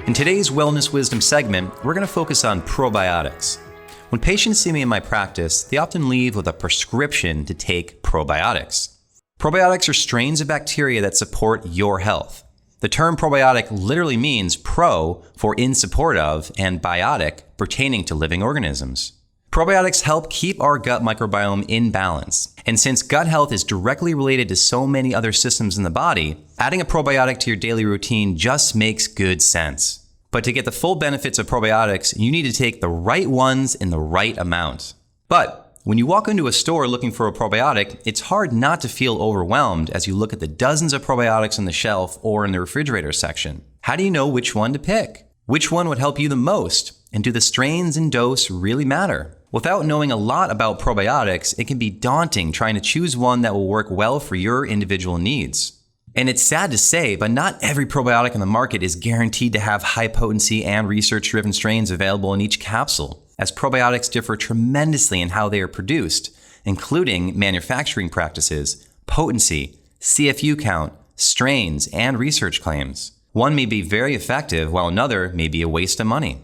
In today's Wellness Wisdom segment, we're going to focus on probiotics. When patients see me in my practice, they often leave with a prescription to take probiotics. Probiotics are strains of bacteria that support your health. The term probiotic literally means pro for in support of and biotic pertaining to living organisms. Probiotics help keep our gut microbiome in balance. And since gut health is directly related to so many other systems in the body, adding a probiotic to your daily routine just makes good sense. But to get the full benefits of probiotics, you need to take the right ones in the right amount. But when you walk into a store looking for a probiotic, it's hard not to feel overwhelmed as you look at the dozens of probiotics on the shelf or in the refrigerator section. How do you know which one to pick? Which one would help you the most? And do the strains and dose really matter? Without knowing a lot about probiotics, it can be daunting trying to choose one that will work well for your individual needs. And it's sad to say, but not every probiotic on the market is guaranteed to have high potency and research-driven strains available in each capsule, as probiotics differ tremendously in how they are produced, including manufacturing practices, potency, CFU count, strains, and research claims. One may be very effective, while another may be a waste of money.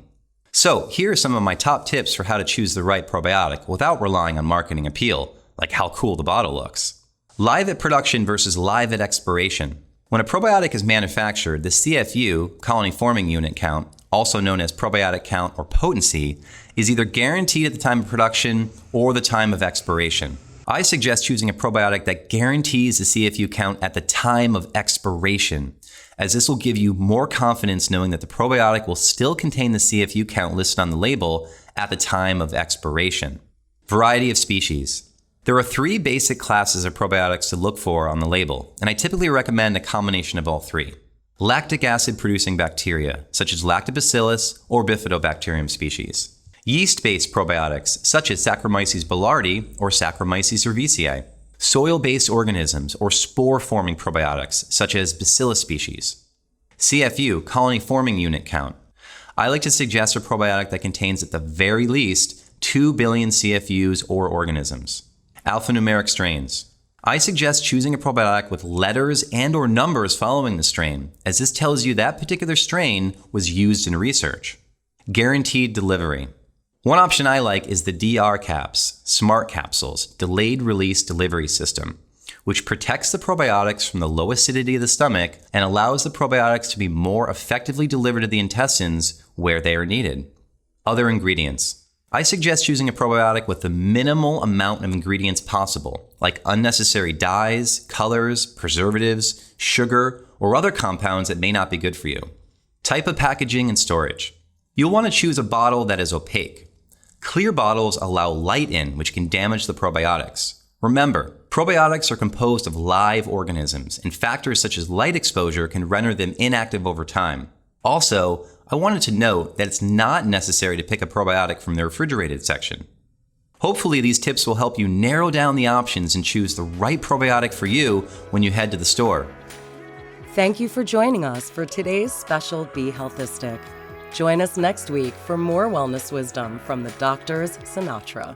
So here are some of my top tips for how to choose the right probiotic without relying on marketing appeal, like how cool the bottle looks. Live at production versus live at expiration. When a probiotic is manufactured, the CFU, colony forming unit count, also known as probiotic count or potency, is either guaranteed at the time of production or the time of expiration. I suggest choosing a probiotic that guarantees the CFU count at the time of expiration, as this will give you more confidence knowing that the probiotic will still contain the CFU count listed on the label at the time of expiration. Variety of species. There are 3 basic classes of probiotics to look for on the label, and I typically recommend a combination of all 3. Lactic acid producing bacteria, such as Lactobacillus or Bifidobacterium species. Yeast-based probiotics, such as Saccharomyces boulardii or Saccharomyces cerevisiae. Soil-based organisms or spore-forming probiotics, such as Bacillus species. CFU, colony-forming unit count. I like to suggest a probiotic that contains at the very least 2 billion CFUs or organisms. Alphanumeric strains. I suggest choosing a probiotic with letters and or numbers following the strain, as this tells you that particular strain was used in research. Guaranteed delivery. One option I like is the DR Caps, Smart Capsules, Delayed Release Delivery System, which protects the probiotics from the low acidity of the stomach and allows the probiotics to be more effectively delivered to the intestines where they are needed. Other ingredients. I suggest choosing a probiotic with the minimal amount of ingredients possible, like unnecessary dyes, colors, preservatives, sugar, or other compounds that may not be good for you. Type of packaging and storage. You'll want to choose a bottle that is opaque. Clear bottles allow light in, which can damage the probiotics. Remember, probiotics are composed of live organisms, and factors such as light exposure can render them inactive over time. Also, I wanted to note that it's not necessary to pick a probiotic from the refrigerated section. Hopefully, these tips will help you narrow down the options and choose the right probiotic for you when you head to the store. Thank you for joining us for today's special Be HEALTHistic. Join us next week for more wellness wisdom from the doctor's Sinatra.